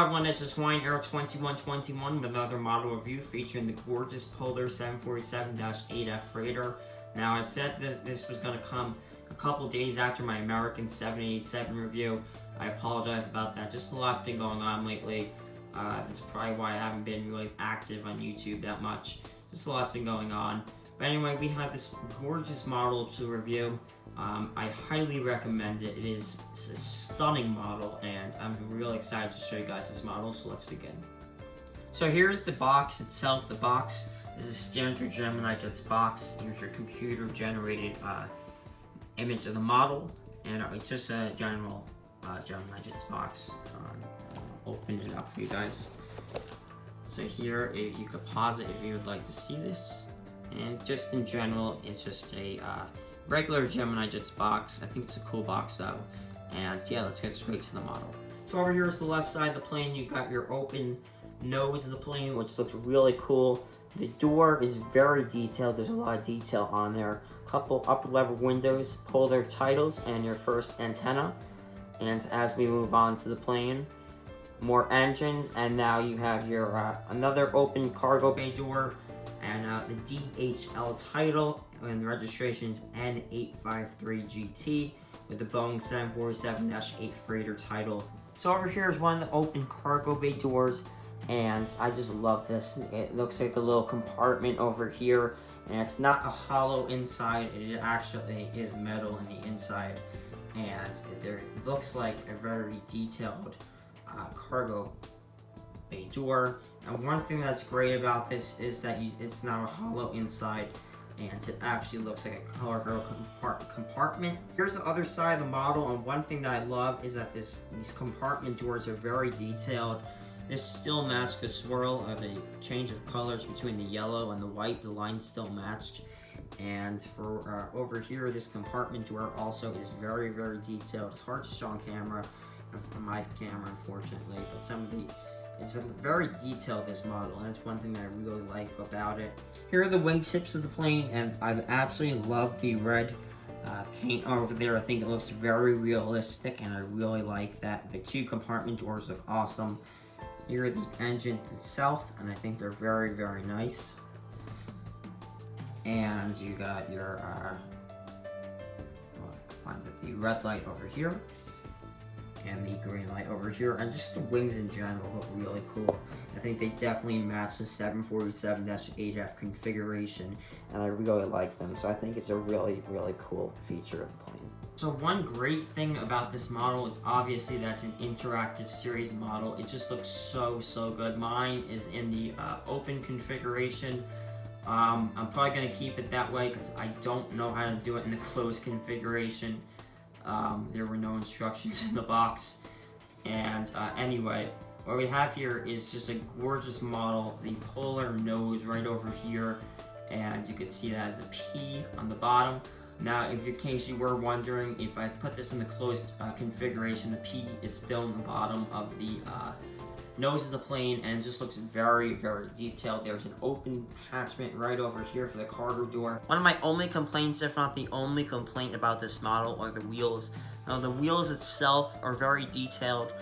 everyone, this is Wine Air 2121 with another model review featuring the gorgeous Polar 747-8F freighter. Now, I said that this was going to come a couple days after my American 787 review. I apologize about that. Just a lot's been going on lately. That's probably why I haven't been really active on YouTube that much. Just a lot's been going on. But anyway, we have this gorgeous model to review. I highly recommend it. It is a stunning model, and I'm really excited to show you guys this model, so let's begin. So here's the box itself. The box is a standard GeminiJets box. Here's your computer-generated image of the model, and it's just a general GeminiJets box. I'll open it up for you guys. So here, if you could pause it if you would like to see this. And just in general, it's just a regular GeminiJets box. I think it's a cool box though. And yeah, let's get straight to the model. So over here is the left side of the plane. You've got your open nose of the plane, which looks really cool. The door is very detailed. There's a lot of detail on there. Couple upper level windows, polar titles, and your first antenna. And as we move on to the plane, more engines, and now you have your another open cargo bay door, and the DHL title, and the registration is N853GT with the Boeing 747-8 freighter title. So over here is one of the open cargo bay doors, and I just love this. It looks like a little compartment over here, and it's not a hollow inside. It actually is metal in the inside, and it looks like a very detailed cargo bay door. And one thing that's great about this is that it's not a hollow inside, and it actually looks like a cargo compartment. Here's the other side of the model, and one thing that I love is that these compartment doors are very detailed. This still matched the swirl or the change of colors between the yellow and the white. The lines still matched. And for over here, this compartment door also is very, very detailed. It's hard to show on camera, from my camera, unfortunately, but it's very detailed, this model, and that's one thing that I really like about it. Here are the wingtips of the plane, and I absolutely love the red paint over there. I think it looks very realistic, and I really like that. The two compartment doors look awesome. Here are the engines itself, and I think they're very, very nice. And you got your, the red light over here, and the green light over here, and just the wings in general look really cool. I think they definitely match the 747-8F configuration, and I really like them, so I think it's a really, really cool feature of the plane. So one great thing about this model is obviously that's an interactive series model. It just looks so, so good. Mine is in the open configuration. I'm probably going to keep it that way because I don't know how to do it in the closed configuration. There were no instructions in the box. And anyway, what we have here is just a gorgeous model. The polar nose right over here, and you can see that as a P on the bottom. Now, in case you were wondering, if I put this in the closed configuration, the P is still in the bottom of the nose of the plane, and it just looks very, very detailed. There's an open attachment right over here for the cargo door. One of my only complaints, if not the only complaint about this model, are the wheels. Now, the wheels itself are very detailed.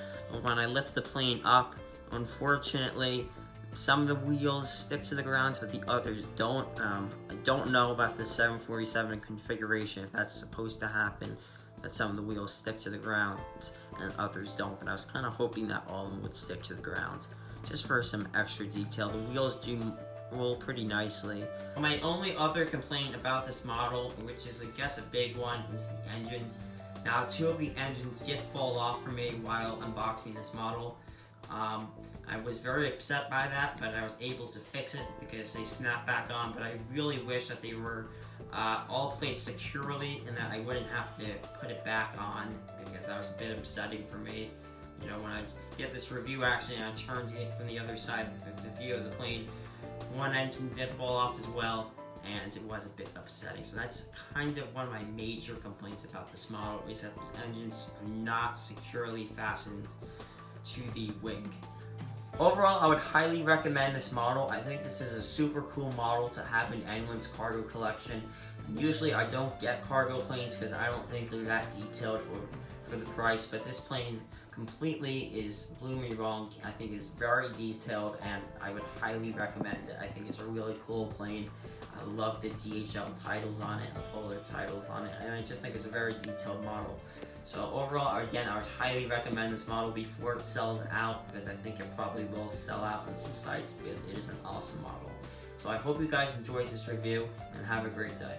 When I lift the plane up, unfortunately, some of the wheels stick to the ground, but the others don't. I don't know about the 747 configuration, if that's supposed to happen, that some of the wheels stick to the ground and others don't, but I was kind of hoping that all of them would stick to the ground, just for some extra detail. The wheels do roll pretty nicely. My only other complaint about this model, which is I guess a big one, is the engines. Now, two of the engines did fall off for me while unboxing this model. I was very upset by that, but I was able to fix it because they snapped back on, but I really wish that they were all placed securely and that I wouldn't have to put it back on, because that was a bit upsetting for me. You know, when I get this review actually and I turned it from the other side of the view of the plane, one engine did fall off as well, and it was a bit upsetting. So that's kind of one of my major complaints about this model, is that the engines are not securely fastened to the wing. Overall, I would highly recommend this model. I think this is a super cool model to have in anyone's cargo collection. And usually I don't get cargo planes because I don't think they're that detailed for the price, but this plane completely blew me wrong. I think it's very detailed, and I would highly recommend it. I think it's a really cool plane. I love the DHL titles on it, and the Polar titles on it, and I just think it's a very detailed model. So overall, again, I would highly recommend this model before it sells out, because I think it probably will sell out on some sites because it is an awesome model. So I hope you guys enjoyed this review, and have a great day.